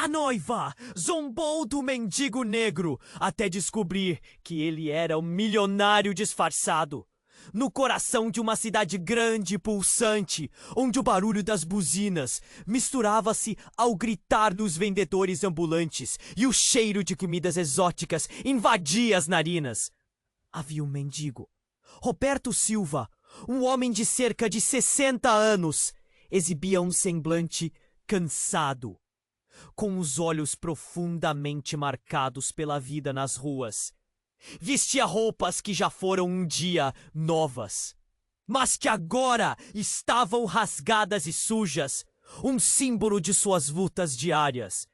A noiva zombou do mendigo negro até descobrir que ele era um milionário disfarçado. No coração de uma cidade grande e pulsante, onde o barulho das buzinas misturava-se ao gritar dos vendedores ambulantes e o cheiro de comidas exóticas invadia as narinas. Havia um mendigo, Roberto Silva, um homem de cerca de 60 anos, exibia um semblante cansado, com os olhos profundamente marcados pela vida nas ruas. Vestia roupas que já foram um dia novas, mas que agora estavam rasgadas e sujas, um símbolo de suas lutas diárias.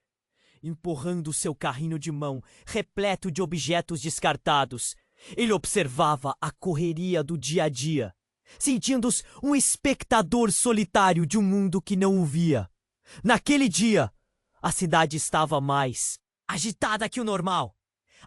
Empurrando seu carrinho de mão, repleto de objetos descartados, ele observava a correria do dia a dia, sentindo-se um espectador solitário de um mundo que não o via. Naquele dia, a cidade estava mais agitada que o normal.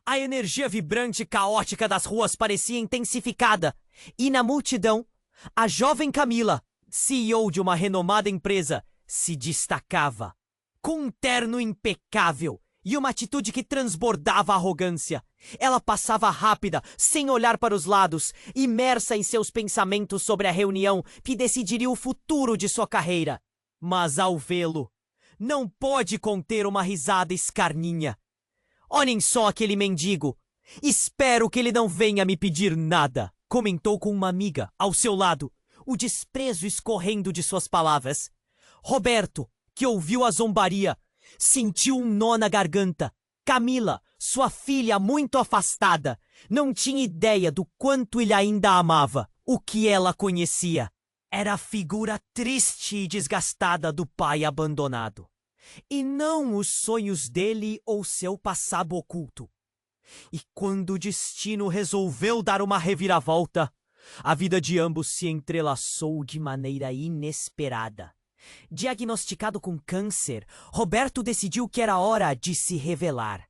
A energia vibrante e caótica das ruas parecia intensificada, e na multidão, a jovem Camila, CEO de uma renomada empresa, se destacava. Com um terno impecável e uma atitude que transbordava arrogância, ela passava rápida, sem olhar para os lados, imersa em seus pensamentos sobre a reunião que decidiria o futuro de sua carreira. Mas ao vê-lo, não pôde conter uma risada escarninha. Olhem só aquele mendigo. Espero que ele não venha me pedir nada, comentou com uma amiga ao seu lado, o desprezo escorrendo de suas palavras. Roberto, que ouviu a zombaria, sentiu um nó na garganta. Camila, sua filha muito afastada, não tinha ideia do quanto ele ainda a amava. O que ela conhecia era a figura triste e desgastada do pai abandonado, e não os sonhos dele ou seu passado oculto. E quando o destino resolveu dar uma reviravolta, a vida de ambos se entrelaçou de maneira inesperada. Diagnosticado com câncer, Roberto decidiu que era hora de se revelar.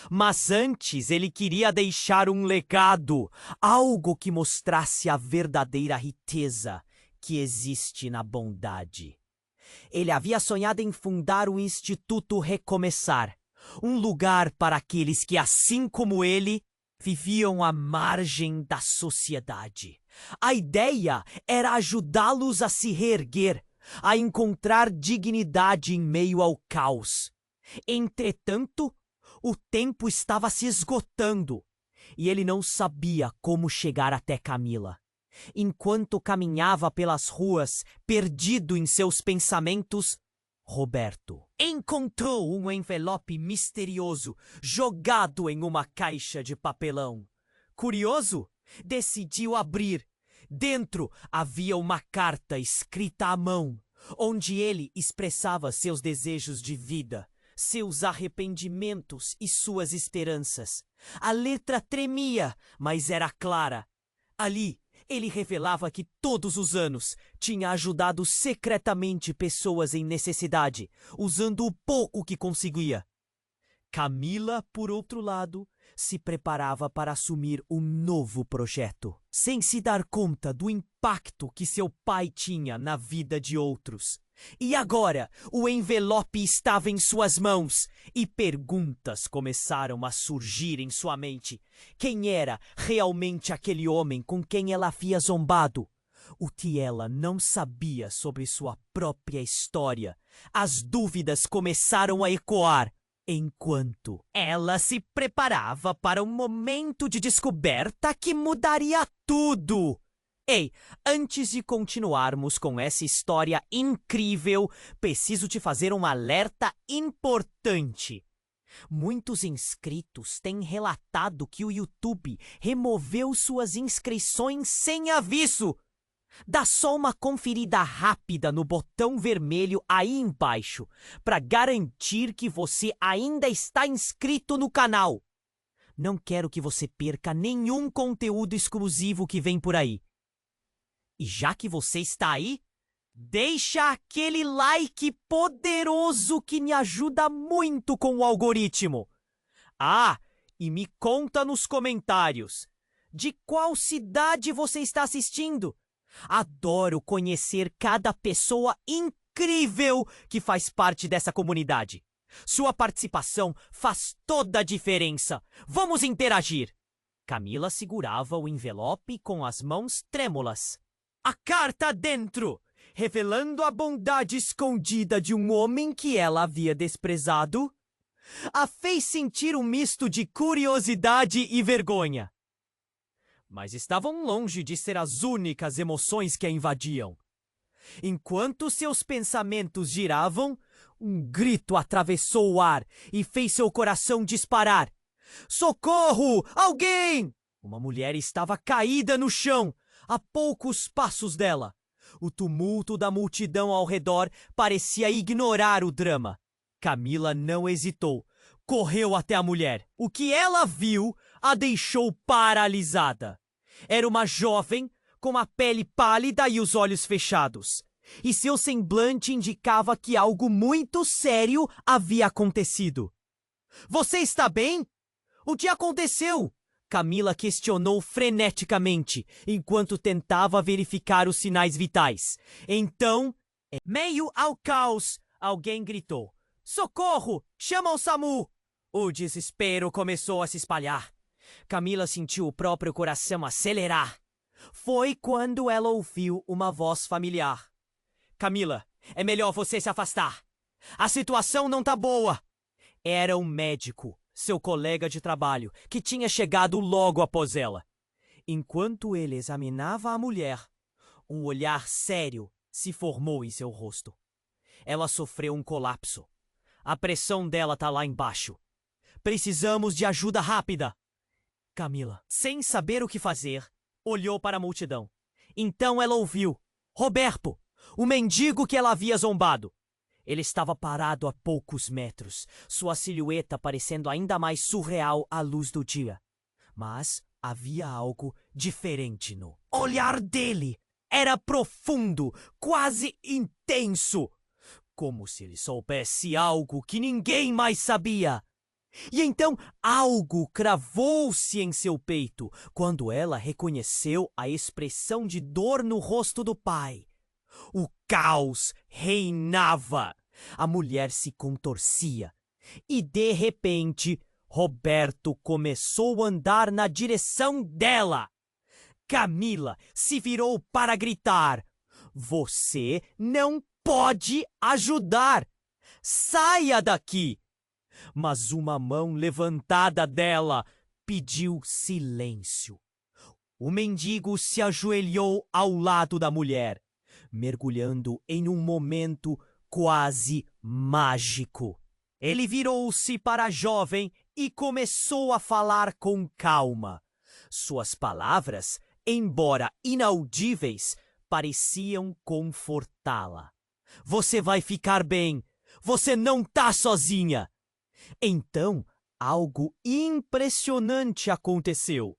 Mas antes ele queria deixar um legado, algo que mostrasse a verdadeira riqueza que existe na bondade. Ele havia sonhado em fundar o Instituto Recomeçar, um lugar para aqueles que, assim como ele, viviam à margem da sociedade. A ideia era ajudá-los a se reerguer, a encontrar dignidade em meio ao caos. Entretanto, o tempo estava se esgotando e ele não sabia como chegar até Camila. Enquanto caminhava pelas ruas, perdido em seus pensamentos, Roberto encontrou um envelope misterioso jogado em uma caixa de papelão. Curioso, decidiu abrir. Dentro havia uma carta escrita à mão, onde ele expressava seus desejos de vida, seus arrependimentos e suas esperanças. A letra tremia, mas era clara. Ali, ele revelava que todos os anos tinha ajudado secretamente pessoas em necessidade, usando o pouco que conseguia. Camila, por outro lado, se preparava para assumir um novo projeto, sem se dar conta do impacto que seu pai tinha na vida de outros. E agora, o envelope estava em suas mãos e perguntas começaram a surgir em sua mente. Quem era realmente aquele homem com quem ela havia zombado? O que ela não sabia sobre sua própria história? As dúvidas começaram a ecoar, enquanto ela se preparava para um momento de descoberta que mudaria tudo. Ei, antes de continuarmos com essa história incrível, preciso te fazer um alerta importante. Muitos inscritos têm relatado que o YouTube removeu suas inscrições sem aviso. Dá só uma conferida rápida no botão vermelho aí embaixo para garantir que você ainda está inscrito no canal. Não quero que você perca nenhum conteúdo exclusivo que vem por aí. E já que você está aí, deixa aquele like poderoso que me ajuda muito com o algoritmo. Ah, e me conta nos comentários, de qual cidade você está assistindo? Adoro conhecer cada pessoa incrível que faz parte dessa comunidade. Sua participação faz toda a diferença. Vamos interagir. Camila segurava o envelope com as mãos trêmulas. A carta dentro, revelando a bondade escondida de um homem que ela havia desprezado, a fez sentir um misto de curiosidade e vergonha. Mas estavam longe de ser as únicas emoções que a invadiam. Enquanto seus pensamentos giravam, um grito atravessou o ar e fez seu coração disparar. Socorro! Alguém! Uma mulher estava caída no chão, a poucos passos dela. O tumulto da multidão ao redor parecia ignorar o drama. Camila não hesitou. Correu até a mulher. O que ela viu a deixou paralisada. Era uma jovem com a pele pálida e os olhos fechados. E seu semblante indicava que algo muito sério havia acontecido. Você está bem? O que aconteceu? Camila questionou freneticamente, enquanto tentava verificar os sinais vitais. Então, em meio ao caos, alguém gritou. Socorro! Chama o SAMU! O desespero começou a se espalhar. Camila sentiu o próprio coração acelerar. Foi quando ela ouviu uma voz familiar. Camila, é melhor você se afastar. A situação não tá boa. Era um médico, seu colega de trabalho, que tinha chegado logo após ela. Enquanto ele examinava a mulher, um olhar sério se formou em seu rosto. Ela sofreu um colapso. A pressão dela tá lá embaixo. Precisamos de ajuda rápida. Camila, sem saber o que fazer, olhou para a multidão. Então ela ouviu. Roberto, o mendigo que ela havia zombado. Ele estava parado a poucos metros, sua silhueta parecendo ainda mais surreal à luz do dia. Mas havia algo diferente no olhar dele. Era profundo, quase intenso, como se ele soubesse algo que ninguém mais sabia. E então algo cravou-se em seu peito quando ela reconheceu a expressão de dor no rosto do pai. O caos reinava. A mulher se contorcia. E, de repente, Roberto começou a andar na direção dela. Camila se virou para gritar. Você não pode ajudar! Saia daqui! Mas uma mão levantada dela pediu silêncio. O mendigo se ajoelhou ao lado da mulher, mergulhando em um momento quase mágico. Ele virou-se para a jovem e começou a falar com calma. Suas palavras, embora inaudíveis, pareciam confortá-la. Você vai ficar bem. Você não tá sozinha. Então, algo impressionante aconteceu.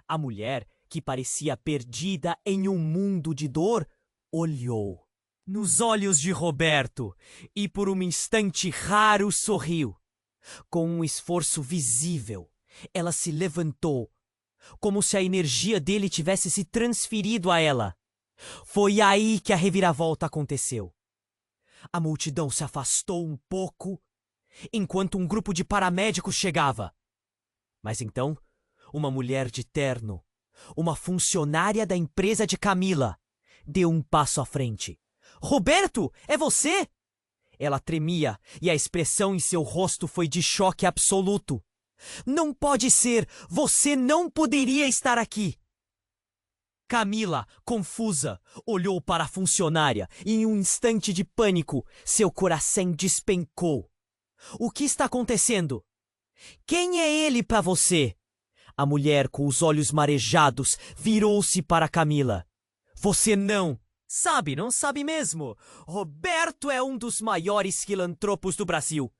A mulher, que parecia perdida em um mundo de dor, olhou nos olhos de Roberto e por um instante raro sorriu. Com um esforço visível, ela se levantou, como se a energia dele tivesse se transferido a ela. Foi aí que a reviravolta aconteceu. A multidão se afastou um pouco, enquanto um grupo de paramédicos chegava. Mas então, uma mulher de terno, uma funcionária da empresa de Camila, deu um passo à frente. Roberto, é você? Ela tremia e a expressão em seu rosto foi de choque absoluto. Não pode ser! Você não poderia estar aqui! Camila, confusa, olhou para a funcionária e em um instante de pânico, seu coração despencou. O que está acontecendo? Quem é ele para você? A mulher, com os olhos marejados, virou-se para Camila. Você não sabe mesmo. Roberto é um dos maiores filantropos do Brasil.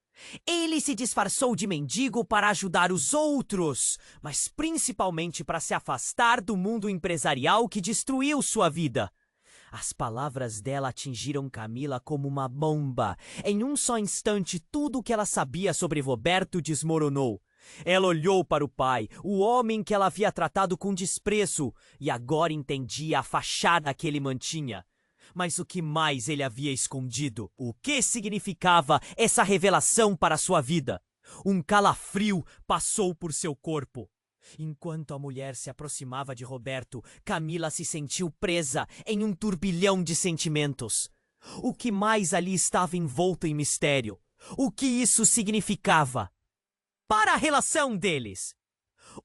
Ele se disfarçou de mendigo para ajudar os outros, mas principalmente para se afastar do mundo empresarial que destruiu sua vida. As palavras dela atingiram Camila como uma bomba. Em um só instante, tudo o que ela sabia sobre Roberto desmoronou. Ela olhou para o pai, o homem que ela havia tratado com desprezo, e agora entendia a fachada que ele mantinha. Mas o que mais ele havia escondido? O que significava essa revelação para sua vida? Um calafrio passou por seu corpo. Enquanto a mulher se aproximava de Roberto, Camila se sentiu presa em um turbilhão de sentimentos. O que mais ali estava envolto em mistério? O que isso significava? Para a relação deles.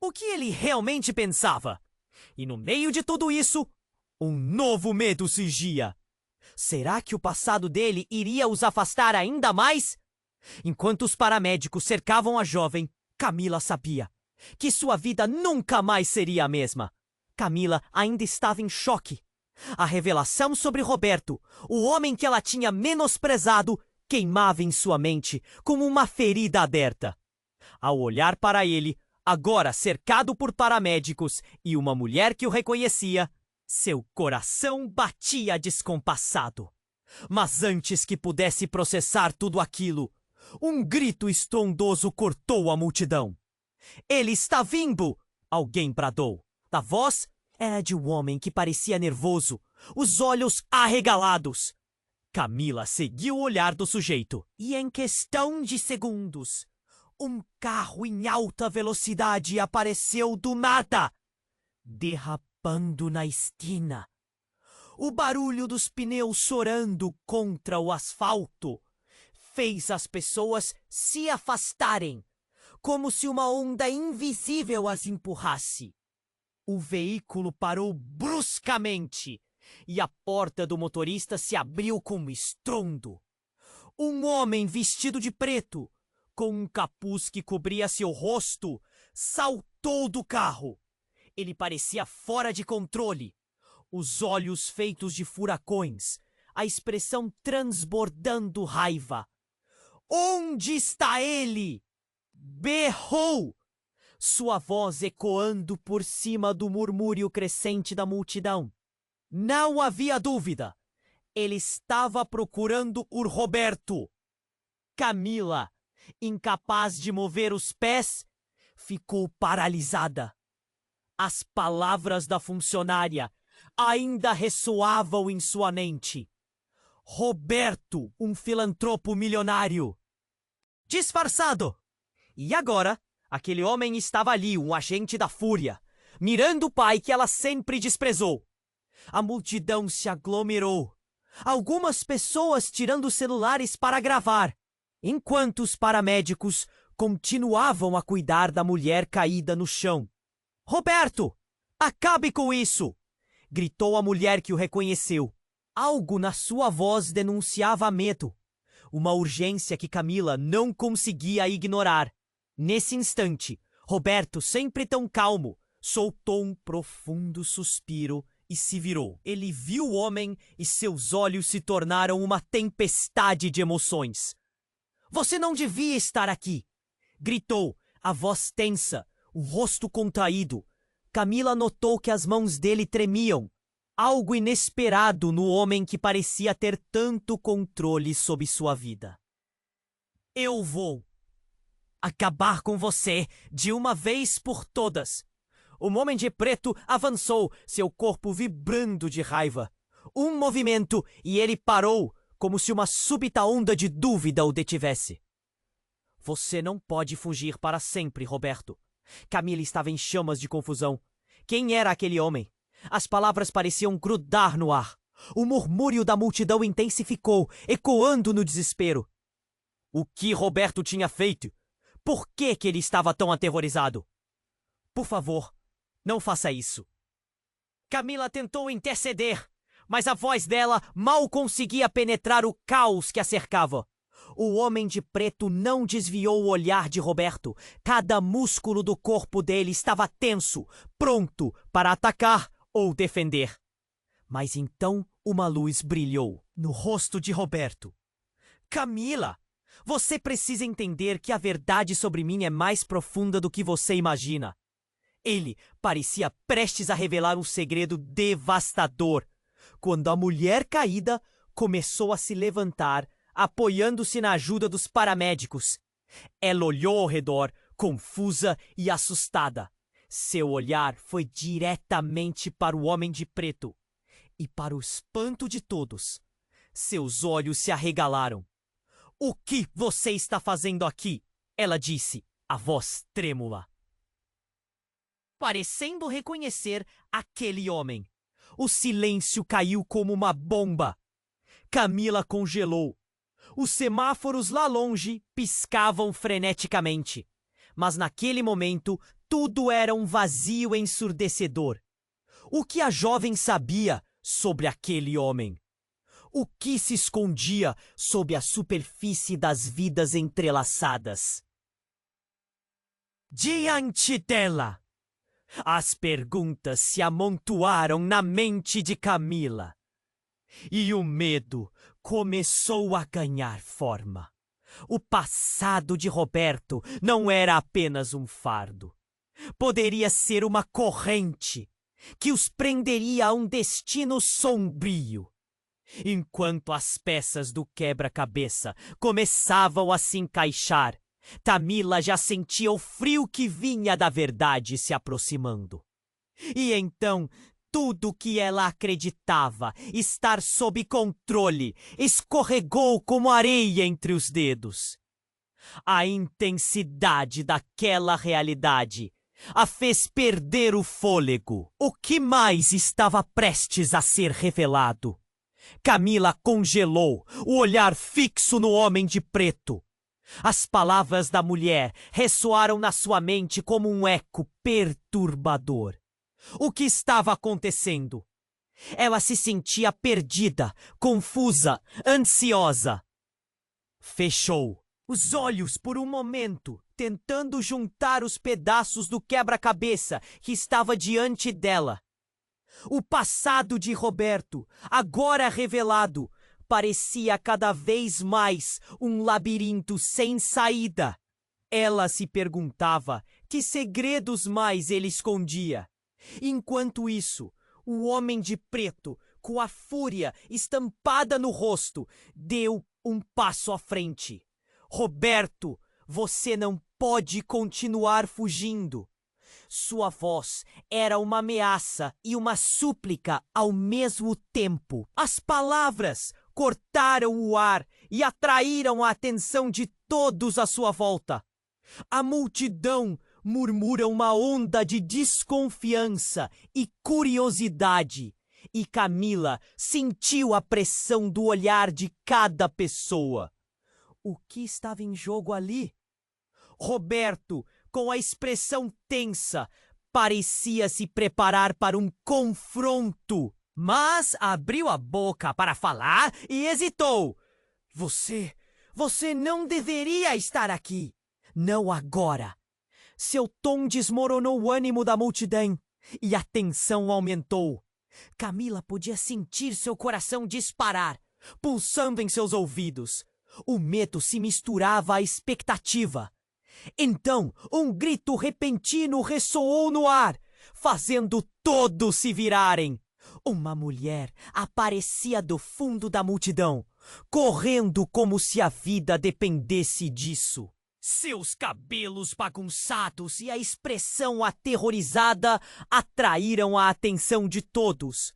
O que ele realmente pensava? E no meio de tudo isso, um novo medo surgia. Será que o passado dele iria os afastar ainda mais? Enquanto os paramédicos cercavam a jovem, Camila sabia que sua vida nunca mais seria a mesma. Camila ainda estava em choque. A revelação sobre Roberto, o homem que ela tinha menosprezado, queimava em sua mente como uma ferida aberta. Ao olhar para ele, agora cercado por paramédicos e uma mulher que o reconhecia, seu coração batia descompassado. Mas antes que pudesse processar tudo aquilo, um grito estrondoso cortou a multidão. "Ele está vindo!" Alguém bradou. A voz era de um homem que parecia nervoso, os olhos arregalados. Camila seguiu o olhar do sujeito e, em questão de segundos, um carro em alta velocidade apareceu do nada, derrapando na esquina. O barulho dos pneus chorando contra o asfalto fez as pessoas se afastarem, como se uma onda invisível as empurrasse. O veículo parou bruscamente e a porta do motorista se abriu com estrondo. Um homem vestido de preto, com um capuz que cobria seu rosto, saltou do carro. Ele parecia fora de controle, os olhos feitos de furacões, a expressão transbordando raiva. "Onde está ele?" berrou, sua voz ecoando por cima do murmúrio crescente da multidão. Não havia dúvida. Ele estava procurando o Roberto. Camila, incapaz de mover os pés, ficou paralisada. As palavras da funcionária ainda ressoavam em sua mente. Roberto, um filantropo milionário. Disfarçado! E agora, aquele homem estava ali, um agente da fúria, mirando o pai que ela sempre desprezou. A multidão se aglomerou. Algumas pessoas tirando celulares para gravar, enquanto os paramédicos continuavam a cuidar da mulher caída no chão. "Roberto, acabe com isso!" gritou a mulher que o reconheceu. Algo na sua voz denunciava medo, uma urgência que Camila não conseguia ignorar. Nesse instante, Roberto, sempre tão calmo, soltou um profundo suspiro e se virou. Ele viu o homem e seus olhos se tornaram uma tempestade de emoções. "Você não devia estar aqui!" gritou, a voz tensa, o rosto contraído. Camila notou que as mãos dele tremiam, algo inesperado no homem que parecia ter tanto controle sobre sua vida. "Eu vou acabar com você de uma vez por todas." O homem de preto avançou, seu corpo vibrando de raiva. Um movimento e ele parou, como se uma súbita onda de dúvida o detivesse. "Você não pode fugir para sempre, Roberto." Camila estava em chamas de confusão. Quem era aquele homem? As palavras pareciam grudar no ar. O murmúrio da multidão intensificou, ecoando no desespero. O que Roberto tinha feito? Por que ele estava tão aterrorizado? "Por favor, não faça isso." Camila tentou interceder, mas a voz dela mal conseguia penetrar o caos que a cercava. O homem de preto não desviou o olhar de Roberto. Cada músculo do corpo dele estava tenso, pronto para atacar ou defender. Mas então uma luz brilhou no rosto de Roberto. "Camila, você precisa entender que a verdade sobre mim é mais profunda do que você imagina." Ele parecia prestes a revelar um segredo devastador, quando a mulher caída começou a se levantar, apoiando-se na ajuda dos paramédicos. Ela olhou ao redor, confusa e assustada. Seu olhar foi diretamente para o homem de preto. E para o espanto de todos, seus olhos se arregalaram. "O que você está fazendo aqui?" ela disse, a voz trêmula, parecendo reconhecer aquele homem. O silêncio caiu como uma bomba. Camila congelou. Os semáforos lá longe piscavam freneticamente. Mas naquele momento, tudo era um vazio ensurdecedor. O que a jovem sabia sobre aquele homem? O que se escondia sob a superfície das vidas entrelaçadas? Diante dela, as perguntas se amontoaram na mente de Camila. E o medo começou a ganhar forma. O passado de Roberto não era apenas um fardo. Poderia ser uma corrente que os prenderia a um destino sombrio. Enquanto as peças do quebra-cabeça começavam a se encaixar, Camila já sentia o frio que vinha da verdade se aproximando. E então, tudo que ela acreditava estar sob controle escorregou como areia entre os dedos. A intensidade daquela realidade a fez perder o fôlego. O que mais estava prestes a ser revelado? Camila congelou, o olhar fixo no homem de preto. As palavras da mulher ressoaram na sua mente como um eco perturbador. O que estava acontecendo? Ela se sentia perdida, confusa, ansiosa. Fechou os olhos por um momento, tentando juntar os pedaços do quebra-cabeça que estava diante dela. O passado de Roberto, agora revelado, parecia cada vez mais um labirinto sem saída. Ela se perguntava que segredos mais ele escondia. Enquanto isso, o homem de preto, com a fúria estampada no rosto, deu um passo à frente. "Roberto, você não pode continuar fugindo." Sua voz era uma ameaça e uma súplica ao mesmo tempo. As palavras cortaram o ar e atraíram a atenção de todos à sua volta. A multidão murmura uma onda de desconfiança e curiosidade, e Camila sentiu a pressão do olhar de cada pessoa. O que estava em jogo ali? Roberto, com a expressão tensa, parecia se preparar para um confronto, mas abriu a boca para falar e hesitou. Você não deveria estar aqui. Não agora." Seu tom desmoronou o ânimo da multidão e a tensão aumentou. Camila podia sentir seu coração disparar, pulsando em seus ouvidos. O medo se misturava à expectativa. Então, um grito repentino ressoou no ar, fazendo todos se virarem. Uma mulher aparecia do fundo da multidão, correndo como se a vida dependesse disso. Seus cabelos bagunçados e a expressão aterrorizada atraíram a atenção de todos.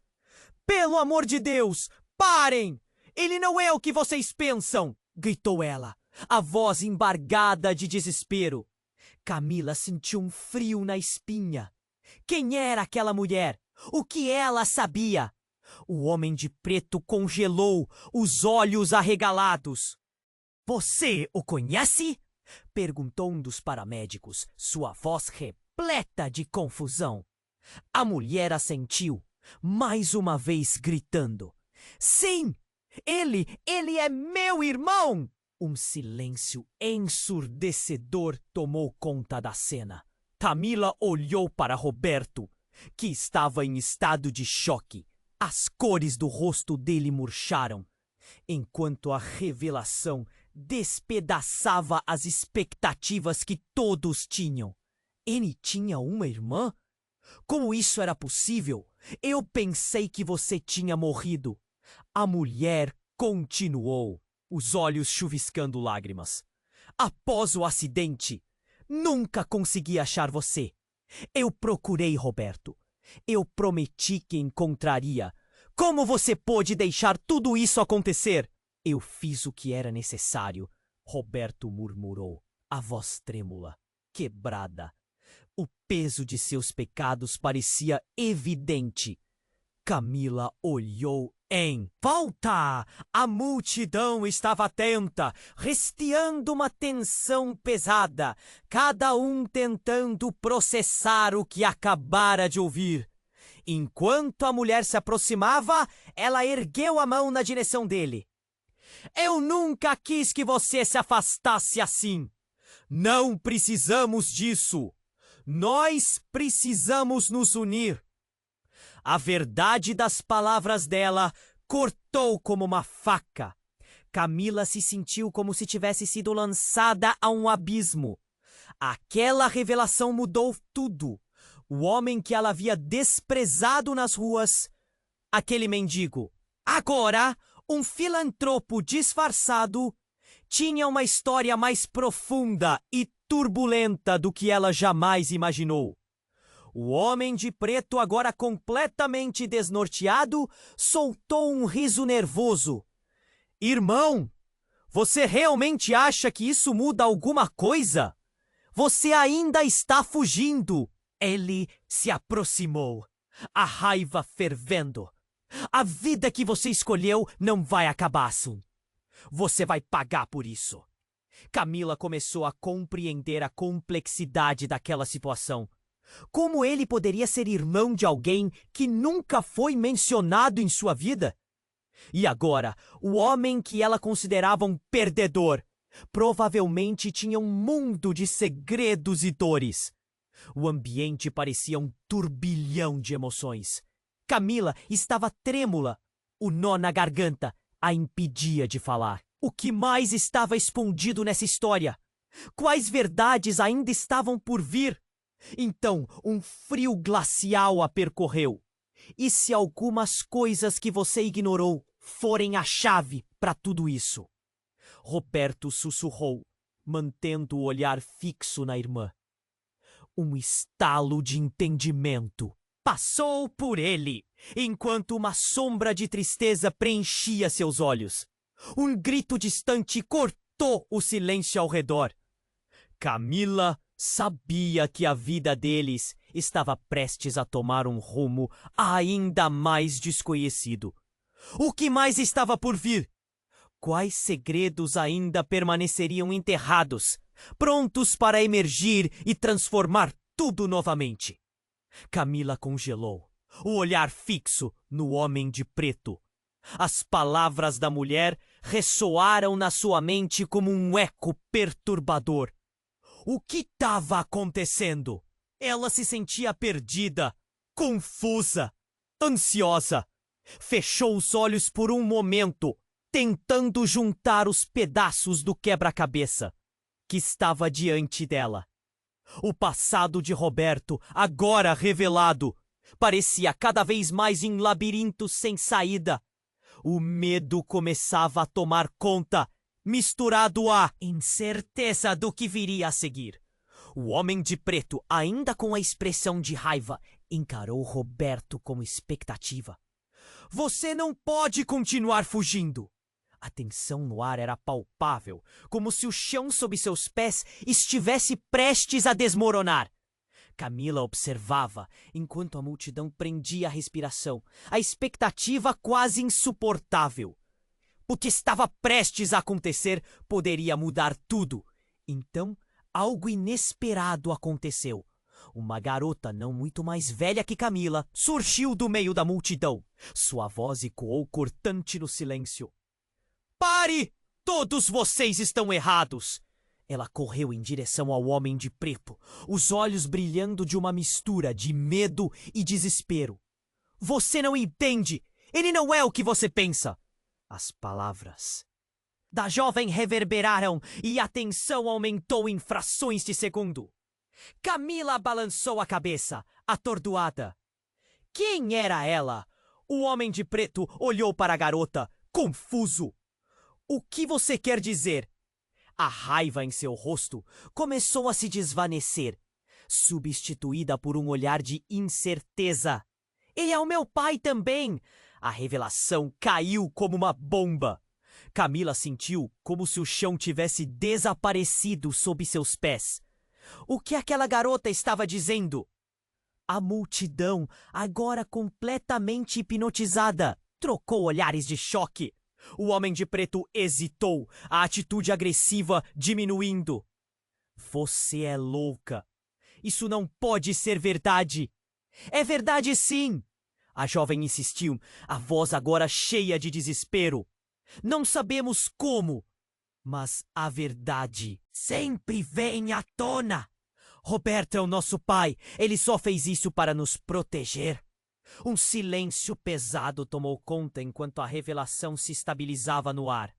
"Pelo amor de Deus, parem! Ele não é o que vocês pensam!" gritou ela, a voz embargada de desespero. Camila sentiu um frio na espinha. Quem era aquela mulher? O que ela sabia? O homem de preto congelou, os olhos arregalados. "Você o conhece?" perguntou um dos paramédicos, sua voz repleta de confusão. A mulher assentiu, mais uma vez gritando: "Sim! Ele é meu irmão!" Um silêncio ensurdecedor tomou conta da cena. Camila olhou para Roberto, que estava em estado de choque. As cores do rosto dele murcharam, enquanto a revelação despedaçava as expectativas que todos tinham. Ele tinha uma irmã? Como isso era possível? Eu pensei que você tinha morrido. A mulher continuou, os olhos chuviscando lágrimas. "Após o acidente, nunca consegui achar você. Eu procurei Roberto. Eu prometi que encontraria. Como você pôde deixar tudo isso acontecer? Eu fiz o que era necessário, Roberto murmurou, a voz trêmula, quebrada. O peso de seus pecados parecia evidente. Camila olhou em volta. A multidão estava atenta, resteando uma tensão pesada, cada um tentando processar o que acabara de ouvir. Enquanto a mulher se aproximava, ela ergueu a mão na direção dele. Eu nunca quis que você se afastasse assim. Não precisamos disso. Nós precisamos nos unir. A verdade das palavras dela cortou como uma faca. Camila se sentiu como se tivesse sido lançada a um abismo. Aquela revelação mudou tudo. O homem que ela havia desprezado nas ruas, aquele mendigo, agora um filantropo disfarçado, tinha uma história mais profunda e turbulenta do que ela jamais imaginou. O homem de preto, agora completamente desnorteado, soltou um riso nervoso. Irmão, você realmente acha que isso muda alguma coisa? Você ainda está fugindo. Ele se aproximou, a raiva fervendo. A vida que você escolheu não vai acabar assim. Você vai pagar por isso. Camila começou a compreender a complexidade daquela situação. Como ele poderia ser irmão de alguém que nunca foi mencionado em sua vida? E agora, o homem que ela considerava um perdedor, provavelmente tinha um mundo de segredos e dores. O ambiente parecia um turbilhão de emoções. Camila estava trêmula. O nó na garganta a impedia de falar. O que mais estava escondido nessa história? Quais verdades ainda estavam por vir? Então, um frio glacial a percorreu. E se algumas coisas que você ignorou forem a chave para tudo isso? Roberto sussurrou, mantendo o olhar fixo na irmã. Um estalo de entendimento passou por ele, enquanto uma sombra de tristeza preenchia seus olhos. Um grito distante cortou o silêncio ao redor. Camila sabia que a vida deles estava prestes a tomar um rumo ainda mais desconhecido. O que mais estava por vir? Quais segredos ainda permaneceriam enterrados, prontos para emergir e transformar tudo novamente? Camila congelou, o olhar fixo no homem de preto. As palavras da mulher ressoaram na sua mente como um eco perturbador. O que estava acontecendo? Ela se sentia perdida, confusa, ansiosa. Fechou os olhos por um momento, tentando juntar os pedaços do quebra-cabeça que estava diante dela. O passado de Roberto, agora revelado, parecia cada vez mais em labirinto sem saída. O medo começava a tomar conta, misturado à incerteza do que viria a seguir. O homem de preto, ainda com a expressão de raiva, encarou Roberto com expectativa. Você não pode continuar fugindo! A tensão no ar era palpável, como se o chão sob seus pés estivesse prestes a desmoronar. Camila observava, enquanto a multidão prendia a respiração, a expectativa quase insuportável. O que estava prestes a acontecer poderia mudar tudo. Então, algo inesperado aconteceu. Uma garota não muito mais velha que Camila surgiu do meio da multidão. Sua voz ecoou cortante no silêncio. Pare! Todos vocês estão errados! Ela correu em direção ao homem de preto, os olhos brilhando de uma mistura de medo e desespero. Você não entende! Ele não é o que você pensa! As palavras da jovem reverberaram e a tensão aumentou em frações de segundo. Camila balançou a cabeça, atordoada. Quem era ela? O homem de preto olhou para a garota, confuso. O que você quer dizer? A raiva em seu rosto começou a se desvanecer, substituída por um olhar de incerteza. Ele é o meu pai também! A revelação caiu como uma bomba. Camila sentiu como se o chão tivesse desaparecido sob seus pés. O que aquela garota estava dizendo? A multidão, agora completamente hipnotizada, trocou olhares de choque. O homem de preto hesitou, a atitude agressiva diminuindo. Você é louca. Isso não pode ser verdade. É verdade sim. A jovem insistiu, a voz agora cheia de desespero. Não sabemos como, mas a verdade sempre vem à tona. Roberto é o nosso pai. Ele só fez isso para nos proteger. Um silêncio pesado tomou conta enquanto a revelação se estabilizava no ar.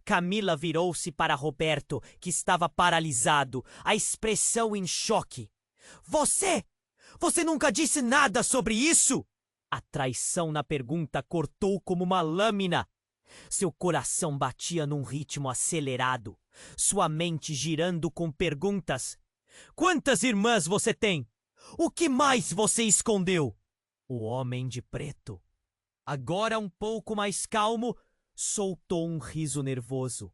Camila virou-se para Roberto, que estava paralisado, a expressão em choque. Você nunca disse nada sobre isso? A traição na pergunta cortou como uma lâmina. Seu coração batia num ritmo acelerado, sua mente girando com perguntas. Quantas irmãs você tem? O que mais você escondeu? O homem de preto, agora um pouco mais calmo, soltou um riso nervoso.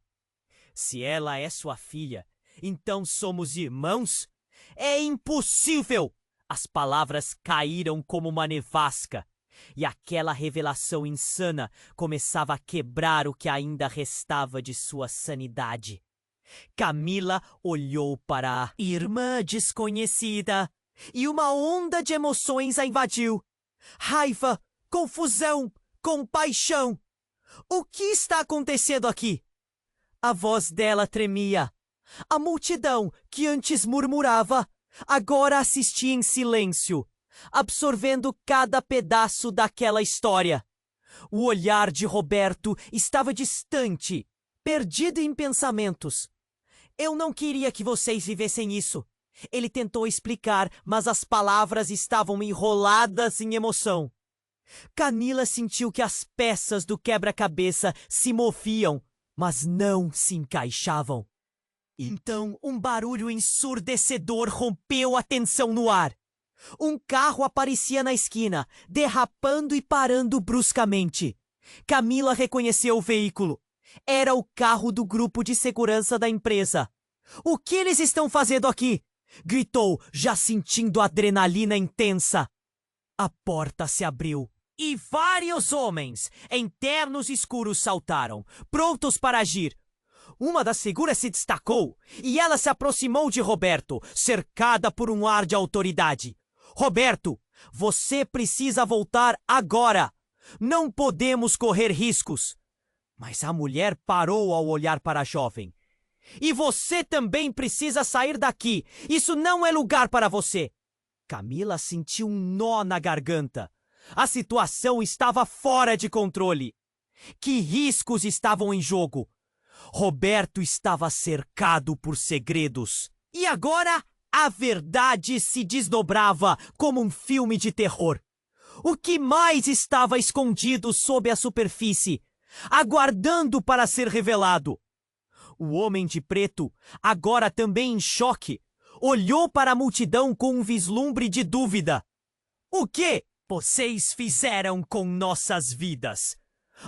Se ela é sua filha, então somos irmãos? É impossível! As palavras caíram como uma nevasca, e aquela revelação insana começava a quebrar o que ainda restava de sua sanidade. Camila olhou para a irmã desconhecida e uma onda de emoções a invadiu. Raiva, confusão, compaixão. O que está acontecendo aqui? A voz dela tremia. A multidão, que antes murmurava, agora assistia em silêncio, absorvendo cada pedaço daquela história. O olhar de Roberto estava distante, perdido em pensamentos. Eu não queria que vocês vivessem isso. Ele tentou explicar, mas as palavras estavam enroladas em emoção. Camila sentiu que as peças do quebra-cabeça se moviam, mas não se encaixavam. Então, um barulho ensurdecedor rompeu a tensão no ar. Um carro aparecia na esquina, derrapando e parando bruscamente. Camila reconheceu o veículo. Era o carro do grupo de segurança da empresa. O que eles estão fazendo aqui? Gritou, já sentindo a adrenalina intensa. A porta se abriu e vários homens em ternos escuros saltaram, prontos para agir. Uma das figuras se destacou e ela se aproximou de Roberto, cercada por um ar de autoridade. Roberto, você precisa voltar agora. Não podemos correr riscos. Mas a mulher parou ao olhar para a jovem. E você também precisa sair daqui. Isso não é lugar para você. Camila sentiu um nó na garganta. A situação estava fora de controle. Que riscos estavam em jogo? Roberto estava cercado por segredos. E agora a verdade se desdobrava como um filme de terror. O que mais estava escondido sob a superfície, aguardando para ser revelado? O homem de preto, agora também em choque, olhou para a multidão com um vislumbre de dúvida. O que vocês fizeram com nossas vidas?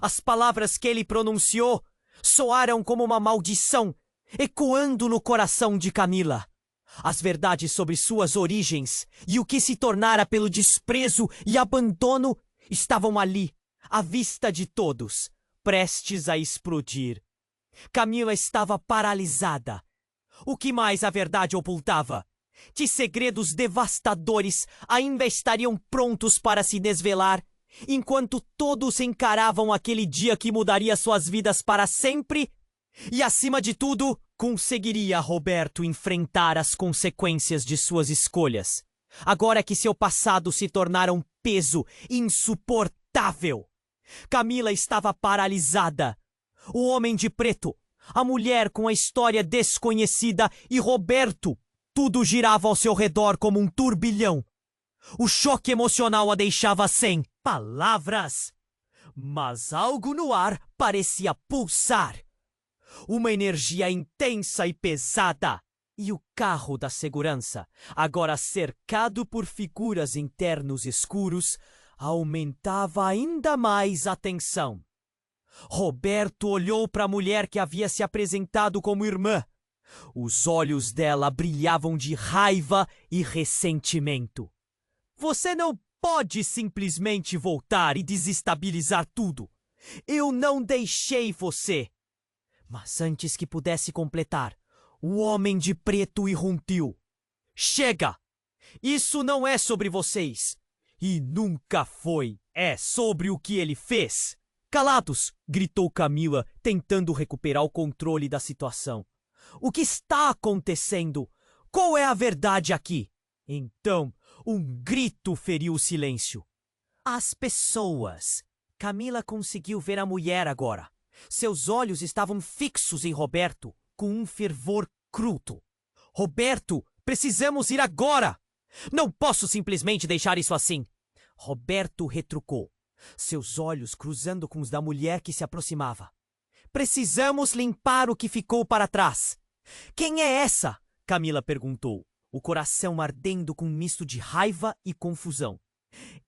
As palavras que ele pronunciou soaram como uma maldição, ecoando no coração de Camila. As verdades sobre suas origens e o que se tornara pelo desprezo e abandono estavam ali, à vista de todos, prestes a explodir. Camila estava paralisada. O que mais a verdade ocultava? Que segredos devastadores ainda estariam prontos para se desvelar, enquanto todos encaravam aquele dia que mudaria suas vidas para sempre? E, acima de tudo, conseguiria Roberto enfrentar as consequências de suas escolhas, agora que seu passado se tornara um peso insuportável? Camila estava paralisada. O homem de preto, a mulher com a história desconhecida e Roberto, tudo girava ao seu redor como um turbilhão. O choque emocional a deixava sem palavras. Mas algo no ar parecia pulsar. Uma energia intensa e pesada. E o carro da segurança, agora cercado por figuras em ternos escuros, aumentava ainda mais a tensão. Roberto olhou para a mulher que havia se apresentado como irmã. Os olhos dela brilhavam de raiva e ressentimento. Você não pode simplesmente voltar e desestabilizar tudo. Eu não deixei você. Mas antes que pudesse completar, o homem de preto irrompiu. Chega! Isso não é sobre vocês. E nunca foi. É sobre o que ele fez. Calados! Gritou Camila, tentando recuperar o controle da situação. O que está acontecendo? Qual é a verdade aqui? Então, um grito feriu o silêncio. As pessoas. Camila conseguiu ver a mulher agora. Seus olhos estavam fixos em Roberto, com um fervor cruto. Roberto, precisamos ir agora! Não posso simplesmente deixar isso assim. Roberto retrucou, seus olhos cruzando com os da mulher que se aproximava. Precisamos limpar o que ficou para trás. Quem é essa? Camila perguntou, o coração ardendo com um misto de raiva e confusão.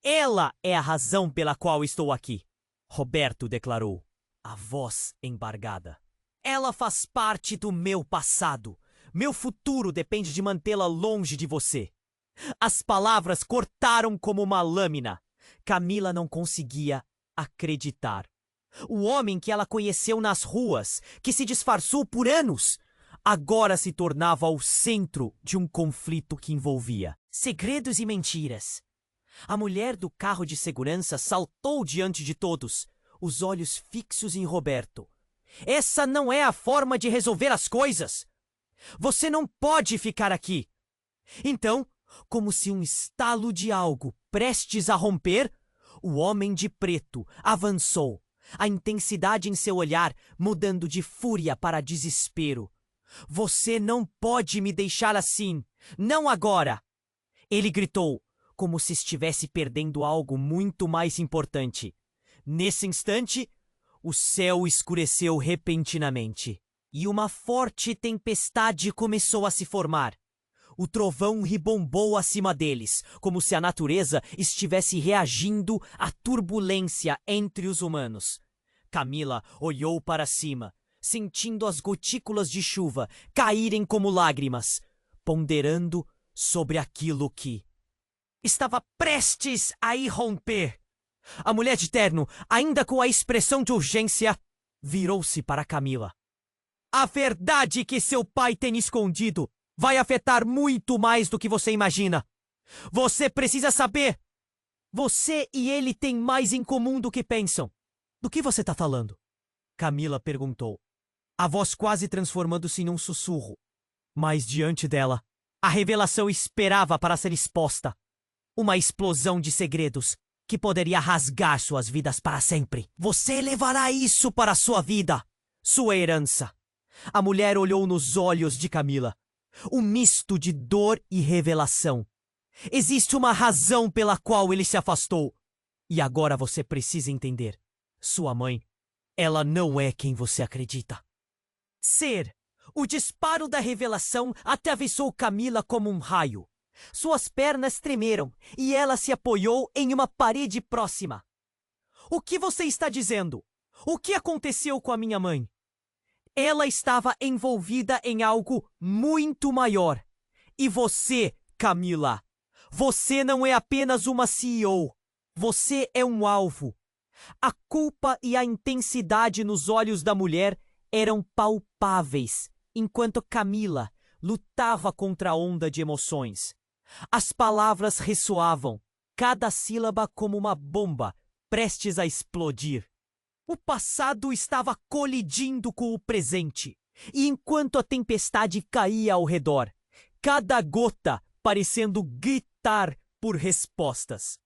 Ela é a razão pela qual estou aqui, Roberto declarou, a voz embargada. Ela faz parte do meu passado. Meu futuro depende de mantê-la longe de você. As palavras cortaram como uma lâmina. Camila não conseguia acreditar. O homem que ela conheceu nas ruas, que se disfarçou por anos, agora se tornava o centro de um conflito que envolvia segredos e mentiras. A mulher do carro de segurança saltou diante de todos, os olhos fixos em Roberto. Essa não é a forma de resolver as coisas. Você não pode ficar aqui. Então, como se um estalo de algo prestes a romper, o homem de preto avançou, a intensidade em seu olhar mudando de fúria para desespero. Você não pode me deixar assim, não agora! Ele gritou, como se estivesse perdendo algo muito mais importante. Nesse instante, o céu escureceu repentinamente e uma forte tempestade começou a se formar. O trovão ribombou acima deles, como se a natureza estivesse reagindo à turbulência entre os humanos. Camila olhou para cima, sentindo as gotículas de chuva caírem como lágrimas, ponderando sobre aquilo que estava prestes a irromper. A mulher de terno, ainda com a expressão de urgência, virou-se para Camila. A verdade que seu pai tem escondido vai afetar muito mais do que você imagina. Você precisa saber. Você e ele têm mais em comum do que pensam. Do que você está falando? Camila perguntou, a voz quase transformando-se em um sussurro. Mas diante dela, a revelação esperava para ser exposta. Uma explosão de segredos que poderia rasgar suas vidas para sempre. Você levará isso para a sua vida, sua herança. A mulher olhou nos olhos de Camila. Um misto de dor e revelação. Existe uma razão pela qual ele se afastou. E agora você precisa entender. Sua mãe, ela não é quem você acredita. O disparo da revelação atravessou Camila como um raio. Suas pernas tremeram e ela se apoiou em uma parede próxima. O que você está dizendo? O que aconteceu com a minha mãe? Ela estava envolvida em algo muito maior. E você, Camila, você não é apenas uma CEO. Você é um alvo. A culpa e a intensidade nos olhos da mulher eram palpáveis, enquanto Camila lutava contra a onda de emoções. As palavras ressoavam, cada sílaba como uma bomba, prestes a explodir. O passado estava colidindo com o presente, e enquanto a tempestade caía ao redor, cada gota parecendo gritar por respostas.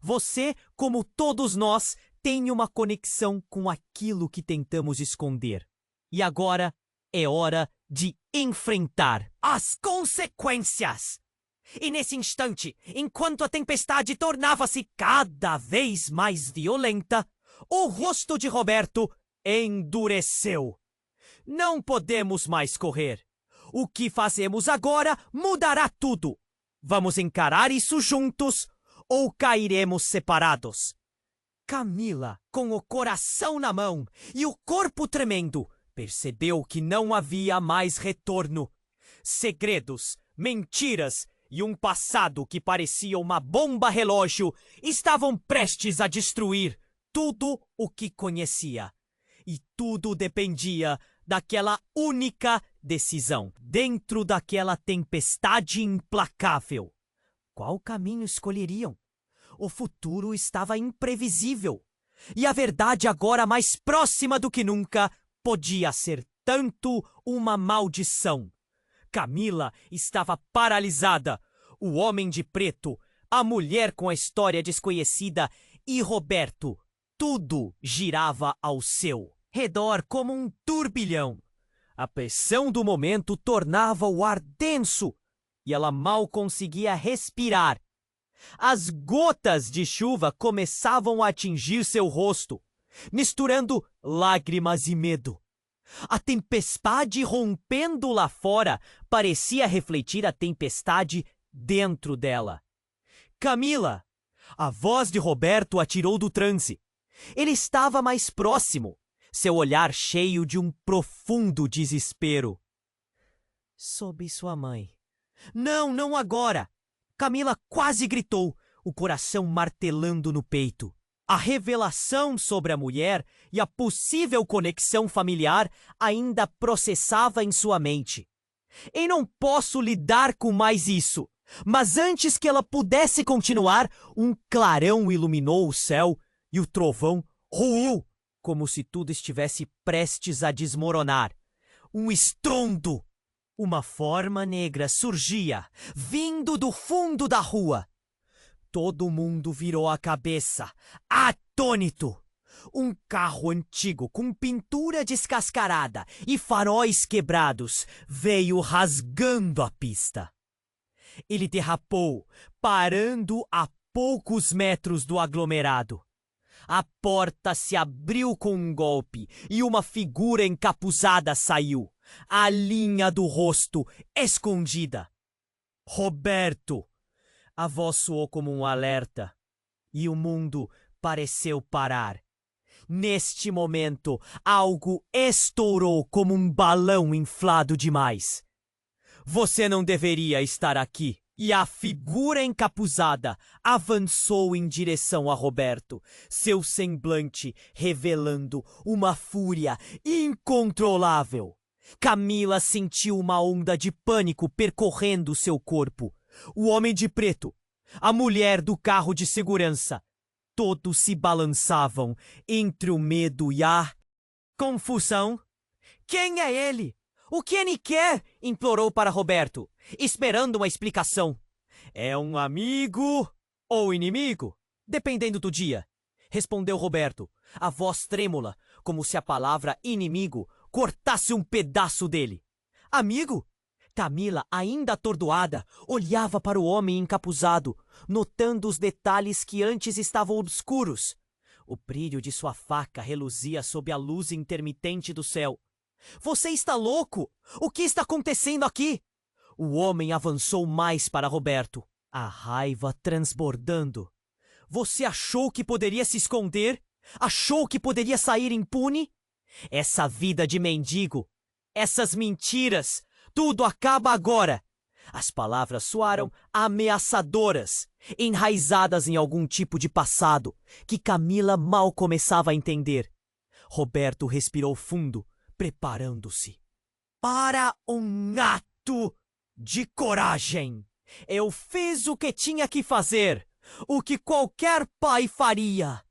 Você, como todos nós, tem uma conexão com aquilo que tentamos esconder. E agora é hora de enfrentar as consequências. E nesse instante, enquanto a tempestade tornava-se cada vez mais violenta, o rosto de Roberto endureceu. Não podemos mais correr. O que fazemos agora mudará tudo. Vamos encarar isso juntos ou cairemos separados. Camila, com o coração na mão e o corpo tremendo, percebeu que não havia mais retorno. Segredos, mentiras e um passado que parecia uma bomba relógio estavam prestes a destruir tudo o que conhecia. E tudo dependia daquela única decisão, dentro daquela tempestade implacável. Qual caminho escolheriam? O futuro estava imprevisível. E a verdade, agora mais próxima do que nunca, podia ser tanto uma maldição. Camila estava paralisada. O homem de preto, a mulher com a história desconhecida e Roberto. Tudo girava ao seu redor como um turbilhão. A pressão do momento tornava o ar denso e ela mal conseguia respirar. As gotas de chuva começavam a atingir seu rosto, misturando lágrimas e medo. A tempestade rompendo lá fora parecia refletir a tempestade dentro dela. Camila! A voz de Roberto a tirou do transe. Ele estava mais próximo, seu olhar cheio de um profundo desespero. Soube sua mãe. Não, não agora! Camila quase gritou, o coração martelando no peito. A revelação sobre a mulher e a possível conexão familiar ainda processava em sua mente. Eu não posso lidar com mais isso. Mas antes que ela pudesse continuar, um clarão iluminou o céu e o trovão ruiu, como se tudo estivesse prestes a desmoronar. Um estrondo! Uma forma negra surgia, vindo do fundo da rua. Todo mundo virou a cabeça, atônito. Um carro antigo com pintura descascarada e faróis quebrados veio rasgando a pista. Ele derrapou, parando a poucos metros do aglomerado. A porta se abriu com um golpe e uma figura encapuzada saiu, a linha do rosto escondida. Roberto! A voz soou como um alerta e o mundo pareceu parar. Neste momento, algo estourou como um balão inflado demais. Você não deveria estar aqui. E a figura encapuzada avançou em direção a Roberto, seu semblante revelando uma fúria incontrolável. Camila sentiu uma onda de pânico percorrendo seu corpo. O homem de preto, a mulher do carro de segurança, todos se balançavam entre o medo e a confusão. Quem é ele? O que ele quer? Implorou para Roberto, esperando uma explicação. É um amigo ou inimigo? Dependendo do dia, respondeu Roberto, a voz trêmula, como se a palavra inimigo cortasse um pedaço dele. Amigo? Camila, ainda atordoada, olhava para o homem encapuzado, notando os detalhes que antes estavam obscuros. O brilho de sua faca reluzia sob a luz intermitente do céu. Você está louco? O que está acontecendo aqui? O homem avançou mais para Roberto, a raiva transbordando. Você achou que poderia se esconder? Achou que poderia sair impune? Essa vida de mendigo, essas mentiras, tudo acaba agora. As palavras soaram ameaçadoras, enraizadas em algum tipo de passado que Camila mal começava a entender. Roberto respirou fundo, preparando-se para um ato de coragem. Eu fiz o que tinha que fazer, o que qualquer pai faria.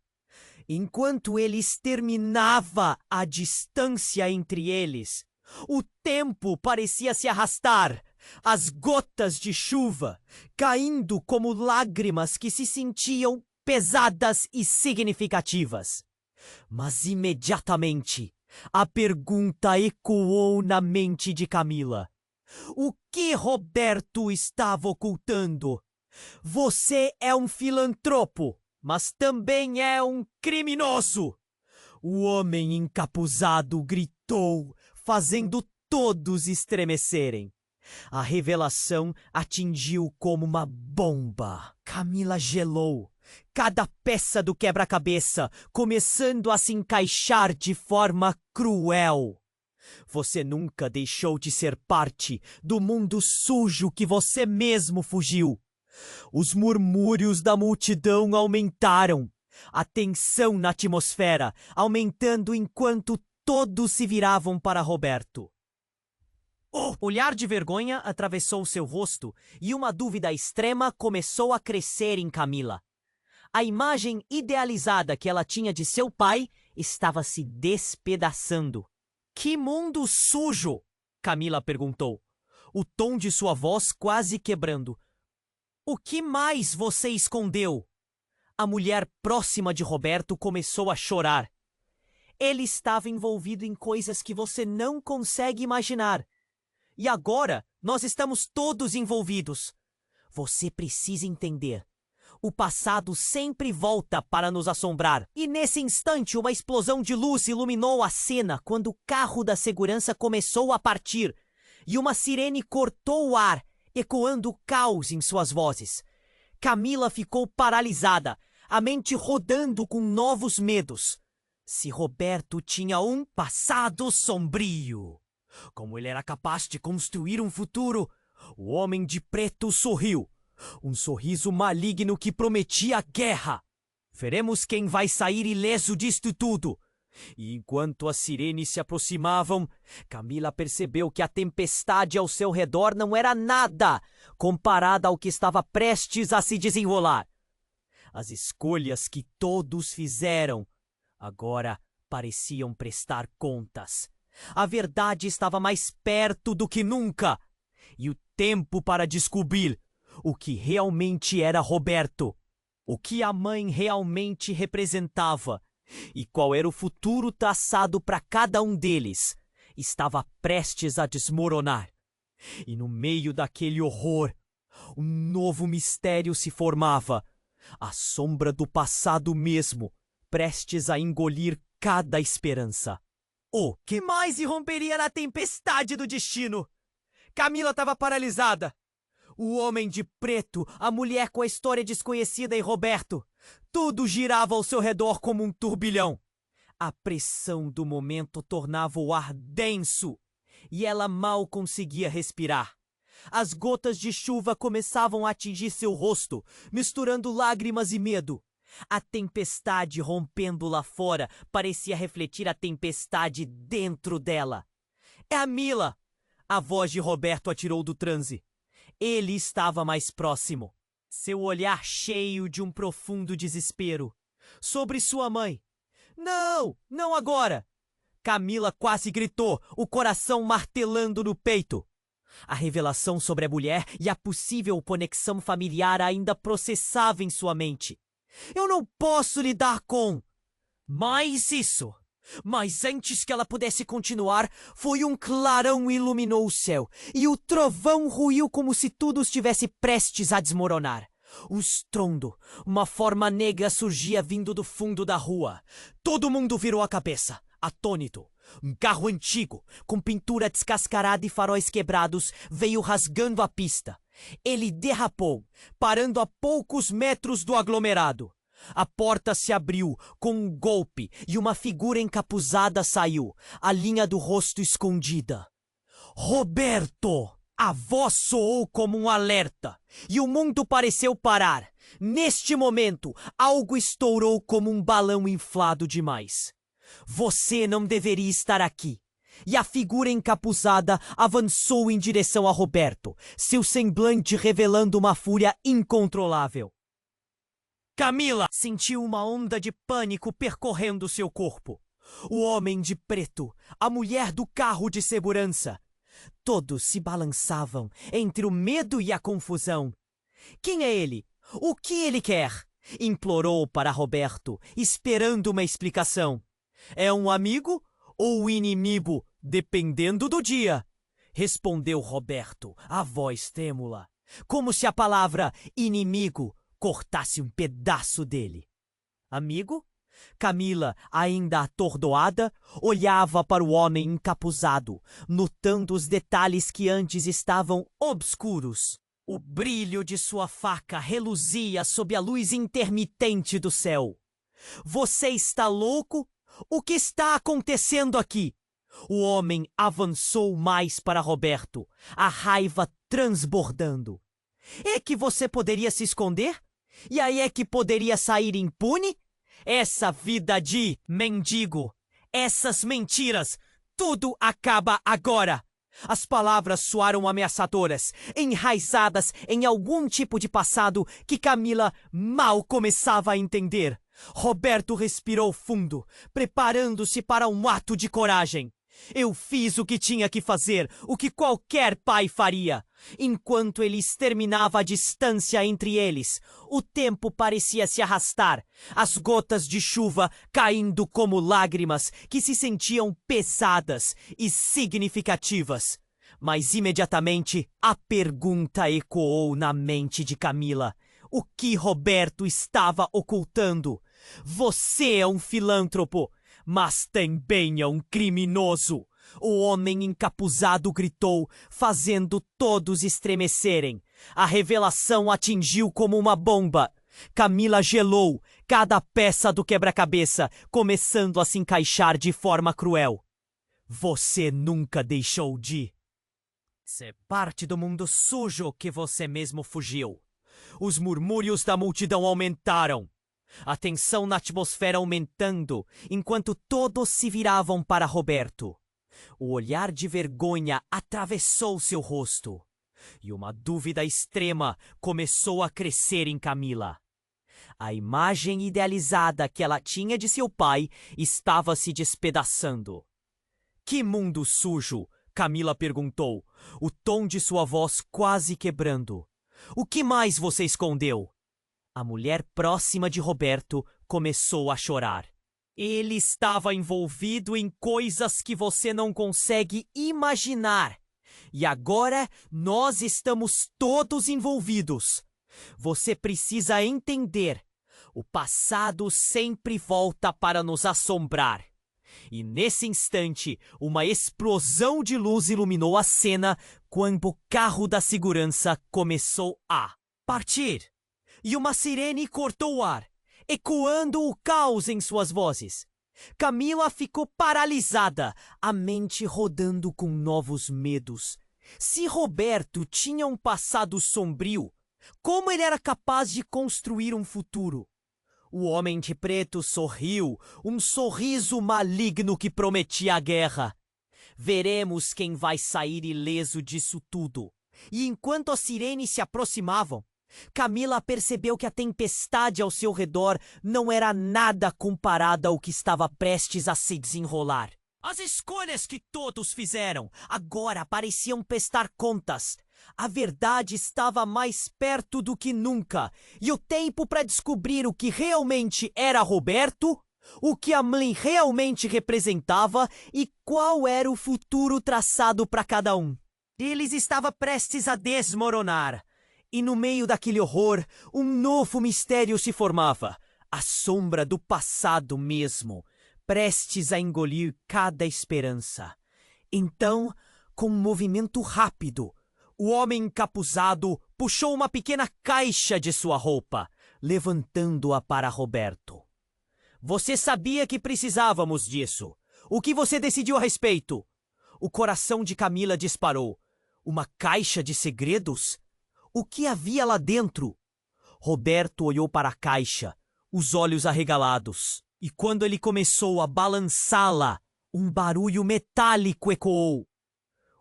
Enquanto ele exterminava a distância entre eles, o tempo parecia se arrastar, as gotas de chuva caindo como lágrimas que se sentiam pesadas e significativas. Mas imediatamente, a pergunta ecoou na mente de Camila. O que Roberto estava ocultando? Você é um filantropo, mas também é um criminoso! O homem encapuzado gritou, fazendo todos estremecerem. A revelação atingiu como uma bomba. Camila gelou. Cada peça do quebra-cabeça começando a se encaixar de forma cruel. Você nunca deixou de ser parte do mundo sujo que você mesmo fugiu. Os murmúrios da multidão aumentaram. A tensão na atmosfera aumentando enquanto todos se viravam para Roberto. O olhar de vergonha atravessou seu rosto e uma dúvida extrema começou a crescer em Camila. A imagem idealizada que ela tinha de seu pai estava se despedaçando. Que mundo sujo! Camila perguntou, o tom de sua voz quase quebrando. O que mais você escondeu? A mulher próxima de Roberto começou a chorar. Ele estava envolvido em coisas que você não consegue imaginar. E agora nós estamos todos envolvidos. Você precisa entender. O passado sempre volta para nos assombrar. E nesse instante uma explosão de luz iluminou a cena quando o carro da segurança começou a partir. E uma sirene cortou o ar, ecoando o caos em suas vozes. Camila ficou paralisada, a mente rodando com novos medos. Se Roberto tinha um passado sombrio. Como ele era capaz de construir um futuro, o homem de preto sorriu. Um sorriso maligno que prometia guerra. Veremos quem vai sair ileso disto tudo. E enquanto as sirenes se aproximavam, Camila percebeu que a tempestade ao seu redor não era nada comparada ao que estava prestes a se desenrolar. As escolhas que todos fizeram agora pareciam prestar contas. A verdade estava mais perto do que nunca. E o tempo para descobrir o que realmente era Roberto. O que a mãe realmente representava. E qual era o futuro traçado para cada um deles. Estava prestes a desmoronar. E no meio daquele horror, um novo mistério se formava. A sombra do passado mesmo, prestes a engolir cada esperança. O que mais irromperia na tempestade do destino? Camila estava paralisada. O homem de preto, a mulher com a história desconhecida e Roberto. Tudo girava ao seu redor como um turbilhão. A pressão do momento tornava o ar denso e ela mal conseguia respirar. As gotas de chuva começavam a atingir seu rosto, misturando lágrimas e medo. A tempestade rompendo lá fora parecia refletir a tempestade dentro dela. É a Mila! A voz de Roberto atirou do transe. Ele estava mais próximo. Seu olhar cheio de um profundo desespero. Sobre sua mãe. Não! Não agora! Camila quase gritou, o coração martelando no peito. A revelação sobre a mulher e a possível conexão familiar ainda processava em sua mente. Eu não posso lidar com... Mais isso! Mas antes que ela pudesse continuar, foi um clarão iluminou o céu, e o trovão ruiu como se tudo estivesse prestes a desmoronar. Um estrondo, uma forma negra surgia vindo do fundo da rua. Todo mundo virou a cabeça, atônito. Um carro antigo, com pintura descascarada e faróis quebrados, veio rasgando a pista. Ele derrapou, parando a poucos metros do aglomerado. A porta se abriu com um golpe e uma figura encapuzada saiu, a linha do rosto escondida. Roberto! A voz soou como um alerta, e o mundo pareceu parar. Neste momento, algo estourou como um balão inflado demais. Você não deveria estar aqui. E a figura encapuzada avançou em direção a Roberto, seu semblante revelando uma fúria incontrolável. Camila sentiu uma onda de pânico percorrendo seu corpo. O homem de preto, a mulher do carro de segurança. Todos se balançavam entre o medo e a confusão. Quem é ele? O que ele quer? Implorou para Roberto, esperando uma explicação. É um amigo ou inimigo, dependendo do dia? Respondeu Roberto, a voz trêmula, como se a palavra inimigo cortasse um pedaço dele. Amigo? Camila, ainda atordoada, olhava para o homem encapuzado, notando os detalhes que antes estavam obscuros. O brilho de sua faca reluzia sob a luz intermitente do céu. Você está louco? O que está acontecendo aqui? O homem avançou mais para Roberto, a raiva transbordando. É que você poderia se esconder? E aí é que poderia sair impune? Essa vida de mendigo, essas mentiras, tudo acaba agora. As palavras soaram ameaçadoras, enraizadas em algum tipo de passado que Camila mal começava a entender. Roberto respirou fundo, preparando-se para um ato de coragem. Eu fiz o que tinha que fazer, o que qualquer pai faria. Enquanto ele exterminava a distância entre eles, o tempo parecia se arrastar, as gotas de chuva caindo como lágrimas que se sentiam pesadas e significativas. Mas imediatamente a pergunta ecoou na mente de Camila. O que Roberto estava ocultando? Você é um filântropo, mas também é um criminoso. O homem encapuzado gritou, fazendo todos estremecerem. A revelação atingiu como uma bomba. Camila gelou, cada peça do quebra-cabeça começando a se encaixar de forma cruel. Você nunca deixou de ser parte do mundo sujo que você mesmo fugiu. Os murmúrios da multidão aumentaram. A tensão na atmosfera aumentando, enquanto todos se viravam para Roberto. O olhar de vergonha atravessou seu rosto, e uma dúvida extrema começou a crescer em Camila. A imagem idealizada que ela tinha de seu pai estava se despedaçando. Que mundo sujo? Camila perguntou, o tom de sua voz quase quebrando. O que mais você escondeu? A mulher próxima de Roberto começou a chorar. Ele estava envolvido em coisas que você não consegue imaginar. E agora nós estamos todos envolvidos. Você precisa entender. O passado sempre volta para nos assombrar. E nesse instante, uma explosão de luz iluminou a cena quando o carro da segurança começou a partir. E uma sirene cortou o ar, ecoando o caos em suas vozes. Camila ficou paralisada, a mente rodando com novos medos. Se Roberto tinha um passado sombrio, como ele era capaz de construir um futuro? O homem de preto sorriu, um sorriso maligno que prometia a guerra. Veremos quem vai sair ileso disso tudo. E enquanto as sirenes se aproximavam, Camila percebeu que a tempestade ao seu redor não era nada comparada ao que estava prestes a se desenrolar. As escolhas que todos fizeram agora pareciam prestar contas. A verdade estava mais perto do que nunca, e o tempo para descobrir o que realmente era Roberto, o que a mãe realmente representava e qual era o futuro traçado para cada um. Eles estavam prestes a desmoronar. E no meio daquele horror, um novo mistério se formava. A sombra do passado mesmo, prestes a engolir cada esperança. Então, com um movimento rápido, o homem encapuzado puxou uma pequena caixa de sua roupa, levantando-a para Roberto. Você sabia que precisávamos disso. O que você decidiu a respeito? O coração de Camila disparou. Uma caixa de segredos? O que havia lá dentro? Roberto olhou para a caixa, os olhos arregalados. E quando ele começou a balançá-la, um barulho metálico ecoou.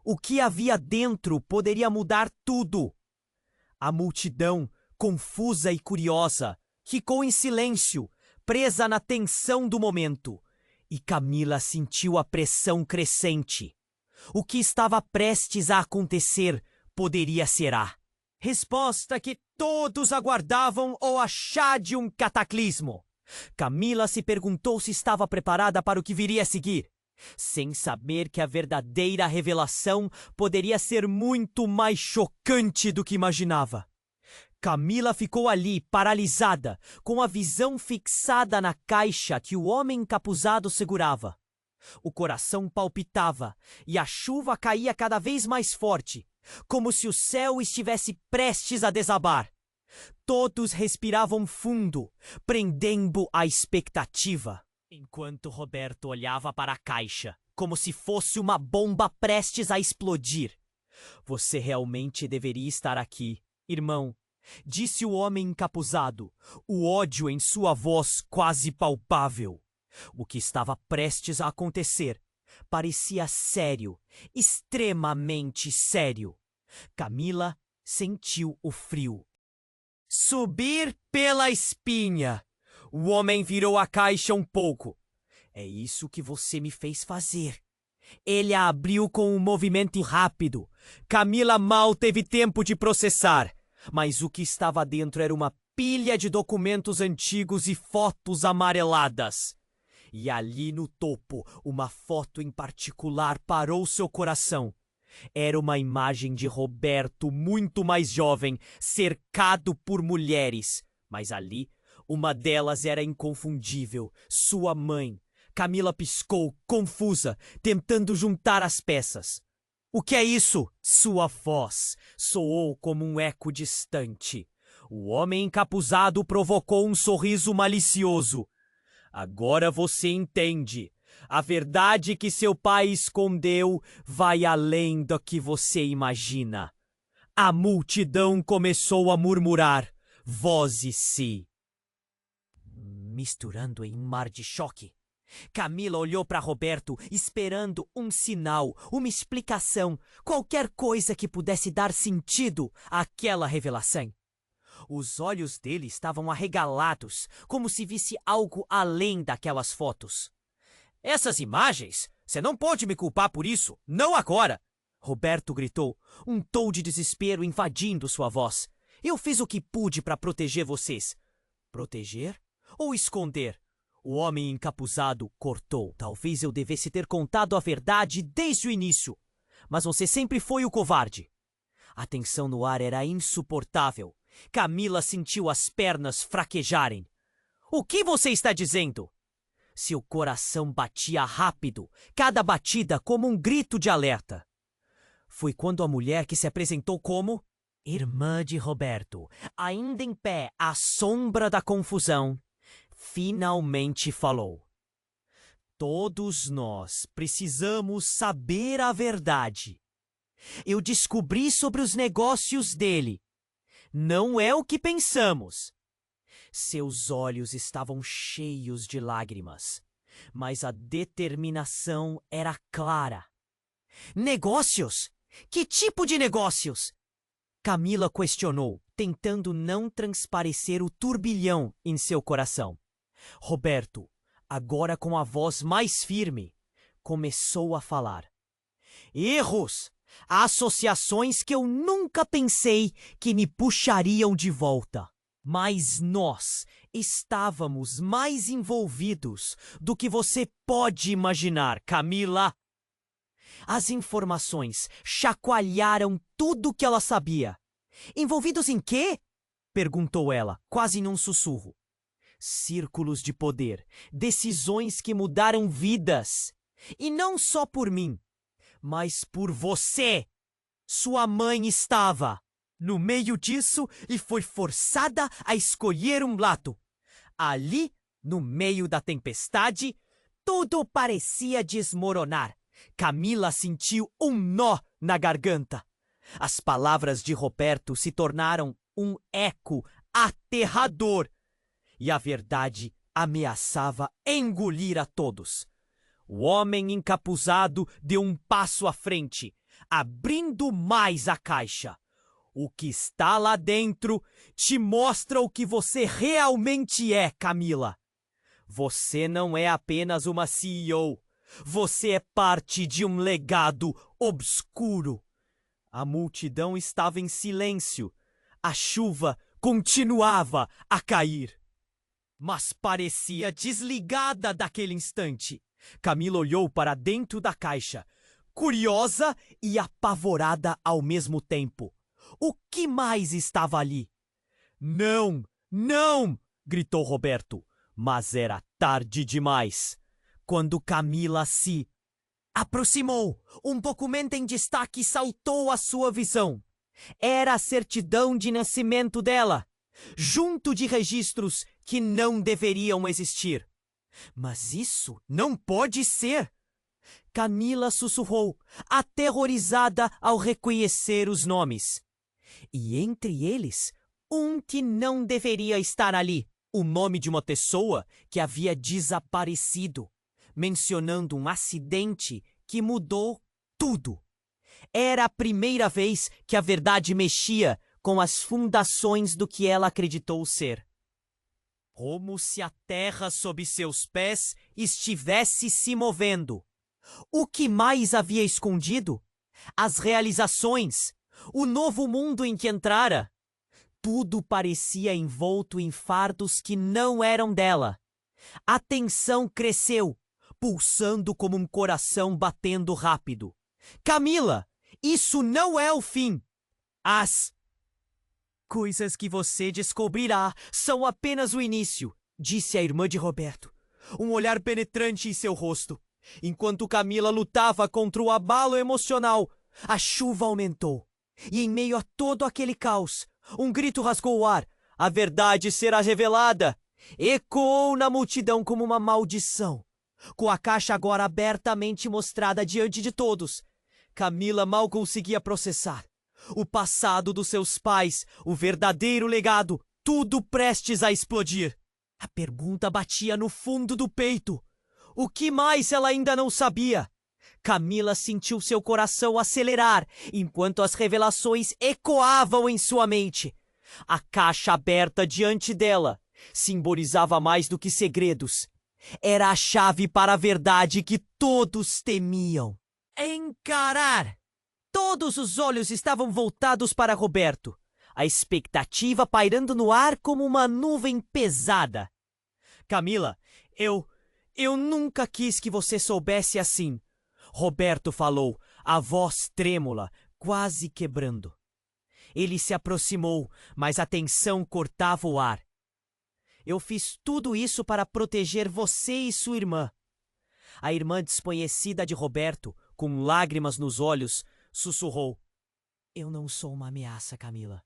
O que havia dentro poderia mudar tudo. A multidão, confusa e curiosa, ficou em silêncio, presa na tensão do momento. E Camila sentiu a pressão crescente. O que estava prestes a acontecer poderia ser a resposta que todos aguardavam ou a chá de um cataclismo. Camila se perguntou se estava preparada para o que viria a seguir, sem saber que a verdadeira revelação poderia ser muito mais chocante do que imaginava. Camila ficou ali, paralisada, com a visão fixada na caixa que o homem encapuzado segurava. O coração palpitava e a chuva caía cada vez mais forte, como se o céu estivesse prestes a desabar. Todos respiravam fundo, prendendo a expectativa, enquanto Roberto olhava para a caixa, como se fosse uma bomba prestes a explodir. Você realmente deveria estar aqui, irmão, disse o homem encapuzado, o ódio em sua voz quase palpável. O que estava prestes a acontecer parecia sério, extremamente sério. Camila sentiu o frio subir pela espinha. O homem virou a caixa um pouco. É isso que você me fez fazer. Ele a abriu com um movimento rápido. Camila mal teve tempo de processar, mas o que estava dentro era uma pilha de documentos antigos e fotos amareladas. E ali no topo, uma foto em particular parou seu coração. Era uma imagem de Roberto muito mais jovem, cercado por mulheres. Mas ali, uma delas era inconfundível, sua mãe. Camila piscou, confusa, tentando juntar as peças. O que é isso? Sua voz soou como um eco distante. O homem encapuzado provocou um sorriso malicioso. Agora você entende. A verdade que seu pai escondeu vai além do que você imagina. A multidão começou a murmurar, vozes-se misturando em um mar de choque. Camila olhou para Roberto, esperando um sinal, uma explicação, qualquer coisa que pudesse dar sentido àquela revelação. Os olhos dele estavam arregalados, como se visse algo além daquelas fotos. Essas imagens? Você não pode me culpar por isso, não agora! Roberto gritou, um tom de desespero invadindo sua voz. Eu fiz o que pude para proteger vocês. Proteger? Ou esconder? O homem encapuzado cortou. Talvez eu devesse ter contado a verdade desde o início. Mas você sempre foi o covarde. A tensão no ar era insuportável. Camila sentiu as pernas fraquejarem. O que você está dizendo? Seu coração batia rápido, cada batida como um grito de alerta. Foi quando a mulher que se apresentou como irmã de Roberto, ainda em pé à sombra da confusão, finalmente falou. Todos nós precisamos saber a verdade. Eu descobri sobre os negócios dele. Não é o que pensamos. Seus olhos estavam cheios de lágrimas, mas a determinação era clara. Negócios? Que tipo de negócios? Camila questionou, tentando não transparecer o turbilhão em seu coração. Roberto, agora com a voz mais firme, começou a falar. Erros! Associações que eu nunca pensei que me puxariam de volta. Mas nós estávamos mais envolvidos do que você pode imaginar, Camila. As informações chacoalharam tudo o que ela sabia. Envolvidos em quê? Perguntou ela, quase num sussurro. Círculos de poder, decisões que mudaram vidas. E não só por mim, mas por você. Sua mãe estava no meio disso e foi forçada a escolher um lado. Ali, no meio da tempestade, tudo parecia desmoronar. Camila sentiu um nó na garganta. As palavras de Roberto se tornaram um eco aterrador. E a verdade ameaçava engolir a todos. O homem encapuzado deu um passo à frente, abrindo mais a caixa. O que está lá dentro te mostra o que você realmente é, Camila. Você não é apenas uma CEO. Você é parte de um legado obscuro. A multidão estava em silêncio. A chuva continuava a cair. Mas parecia desligada daquele instante. Camila olhou para dentro da caixa, curiosa e apavorada ao mesmo tempo. O que mais estava ali? Não, não! Gritou Roberto, mas era tarde demais. Quando Camila se aproximou, um documento em destaque saltou à sua visão. Era a certidão de nascimento dela, junto de registros que não deveriam existir. Mas isso não pode ser! Camila sussurrou, aterrorizada ao reconhecer os nomes. E entre eles, um que não deveria estar ali. O nome de uma pessoa que havia desaparecido, mencionando um acidente que mudou tudo. Era a primeira vez que a verdade mexia com as fundações do que ela acreditou ser. Como se a terra sob seus pés estivesse se movendo. O que mais havia escondido? As realizações, o novo mundo em que entrara. Tudo parecia envolto em fardos que não eram dela. A tensão cresceu, pulsando como um coração batendo rápido. Camila, isso não é o fim. As coisas que você descobrirá são apenas o início, disse a irmã de Roberto, um olhar penetrante em seu rosto. Enquanto Camila lutava contra o abalo emocional, a chuva aumentou. E em meio a todo aquele caos, um grito rasgou o ar. A verdade será revelada. Ecoou na multidão como uma maldição. Com a caixa agora abertamente mostrada diante de todos, Camila mal conseguia processar. O passado dos seus pais, o verdadeiro legado, tudo prestes a explodir. A pergunta batia no fundo do peito. O que mais ela ainda não sabia? Camila sentiu seu coração acelerar enquanto as revelações ecoavam em sua mente. A caixa aberta diante dela simbolizava mais do que segredos. Era a chave para a verdade que todos temiam. Encarar! Todos os olhos estavam voltados para Roberto, a expectativa pairando no ar como uma nuvem pesada. Camila, eu nunca quis que você soubesse assim. Roberto falou, a voz trêmula, quase quebrando. Ele se aproximou, mas a tensão cortava o ar. Eu fiz tudo isso para proteger você e sua irmã. A irmã desconhecida de Roberto, com lágrimas nos olhos, sussurrou. Eu não sou uma ameaça, Camila.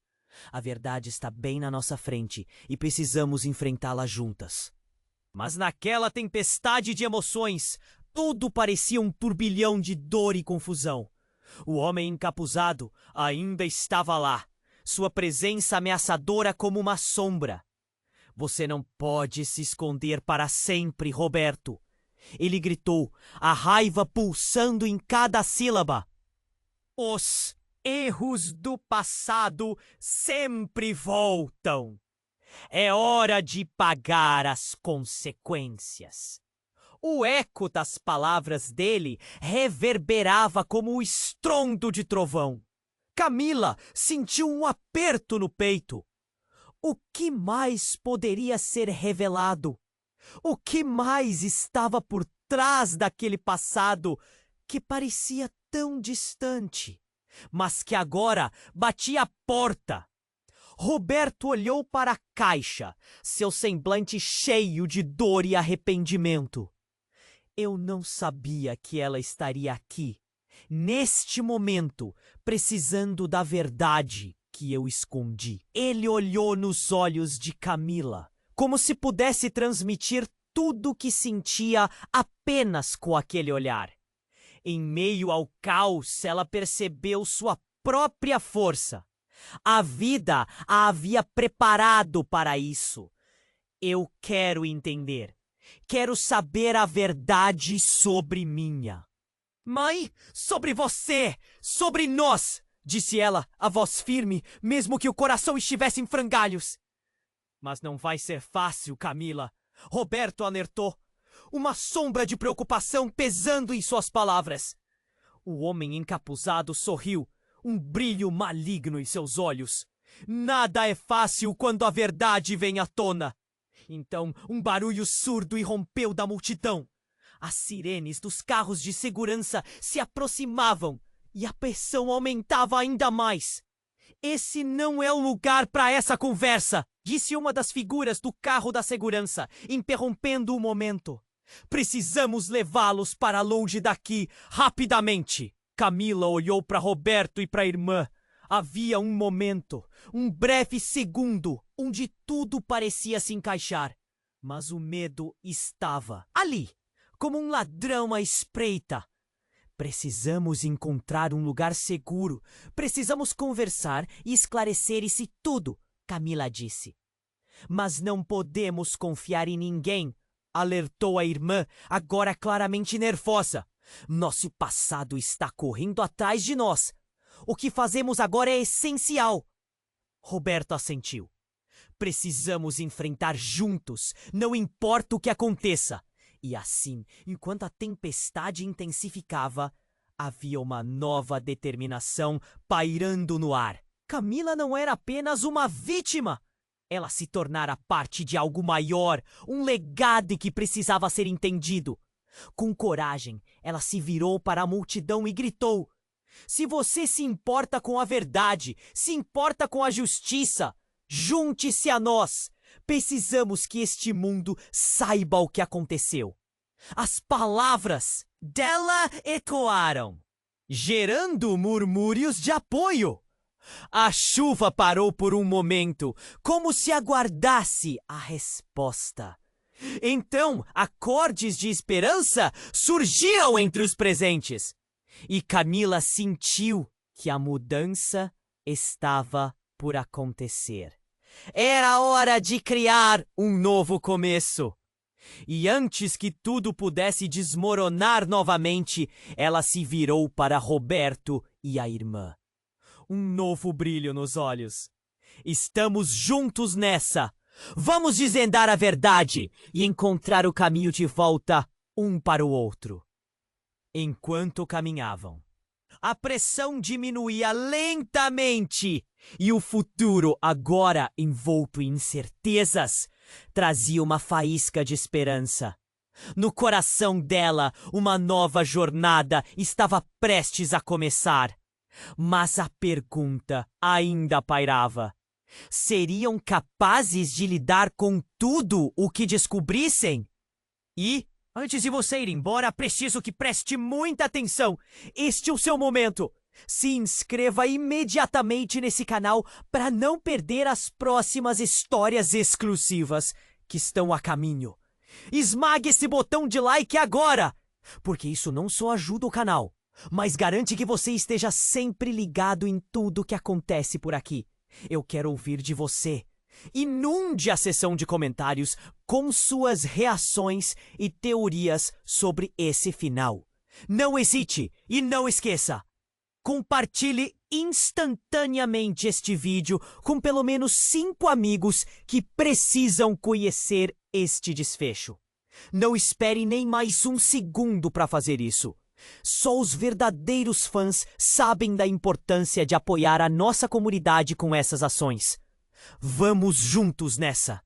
A verdade está bem na nossa frente e precisamos enfrentá-la juntas. Mas naquela tempestade de emoções, tudo parecia um turbilhão de dor e confusão. O homem encapuzado ainda estava lá, sua presença ameaçadora como uma sombra. Você não pode se esconder para sempre, Roberto. Ele gritou, a raiva pulsando em cada sílaba. Os erros do passado sempre voltam. É hora de pagar as consequências. O eco das palavras dele reverberava como o estrondo de trovão. Camila sentiu um aperto no peito. O que mais poderia ser revelado? O que mais estava por trás daquele passado que parecia tão distante, mas que agora batia a porta? Roberto olhou para a caixa, seu semblante cheio de dor e arrependimento. Eu não sabia que ela estaria aqui, neste momento, precisando da verdade que eu escondi. Ele olhou nos olhos de Camila, como se pudesse transmitir tudo o que sentia apenas com aquele olhar. Em meio ao caos, ela percebeu sua própria força. A vida a havia preparado para isso. Eu quero entender. Quero saber a verdade sobre minha. Mãe, sobre você, sobre nós, disse ela, a voz firme, mesmo que o coração estivesse em frangalhos. Mas não vai ser fácil, Camila. Roberto alertou. Uma sombra de preocupação pesando em suas palavras. O homem encapuzado sorriu, um brilho maligno em seus olhos. Nada é fácil quando a verdade vem à tona. Então, um barulho surdo irrompeu da multidão. As sirenes dos carros de segurança se aproximavam e a pressão aumentava ainda mais. Esse não é o lugar para essa conversa, disse uma das figuras do carro da segurança, interrompendo o momento. Precisamos levá-los para longe daqui, rapidamente. Camila olhou para Roberto e para a irmã. Havia um momento, um breve segundo, onde tudo parecia se encaixar. Mas o medo estava ali, como um ladrão à espreita. Precisamos encontrar um lugar seguro. Precisamos conversar e esclarecer isso tudo, Camila disse. Mas não podemos confiar em ninguém, alertou a irmã, agora claramente nervosa. Nosso passado está correndo atrás de nós. O que fazemos agora é essencial. Roberto assentiu. Precisamos enfrentar juntos, não importa o que aconteça. E assim, enquanto a tempestade intensificava, havia uma nova determinação pairando no ar. Camila não era apenas uma vítima. Ela se tornara parte de algo maior, um legado que precisava ser entendido. Com coragem, ela se virou para a multidão e gritou: se você se importa com a verdade, se importa com a justiça, junte-se a nós. Precisamos que este mundo saiba o que aconteceu. As palavras dela ecoaram, gerando murmúrios de apoio. A chuva parou por um momento, como se aguardasse a resposta. Então, acordes de esperança surgiam entre os presentes. E Camila sentiu que a mudança estava por acontecer. Era hora de criar um novo começo. E antes que tudo pudesse desmoronar novamente, ela se virou para Roberto e a irmã. Um novo brilho nos olhos. Estamos juntos nessa. Vamos desvendar a verdade e encontrar o caminho de volta um para o outro. Enquanto caminhavam, a pressão diminuía lentamente e o futuro, agora envolto em incertezas, trazia uma faísca de esperança. No coração dela, uma nova jornada estava prestes a começar. Mas a pergunta ainda pairava. Seriam capazes de lidar com tudo o que descobrissem? E, antes de você ir embora, preciso que preste muita atenção. Este é o seu momento. Se inscreva imediatamente nesse canal para não perder as próximas histórias exclusivas que estão a caminho. Esmague esse botão de like agora, porque isso não só ajuda o canal, mas garante que você esteja sempre ligado em tudo que acontece por aqui. Eu quero ouvir de você. Inunde a seção de comentários com suas reações e teorias sobre esse final. Não hesite e não esqueça. Compartilhe instantaneamente este vídeo com pelo menos 5 amigos que precisam conhecer este desfecho. Não espere nem mais um segundo para fazer isso. Só os verdadeiros fãs sabem da importância de apoiar a nossa comunidade com essas ações. Vamos juntos nessa!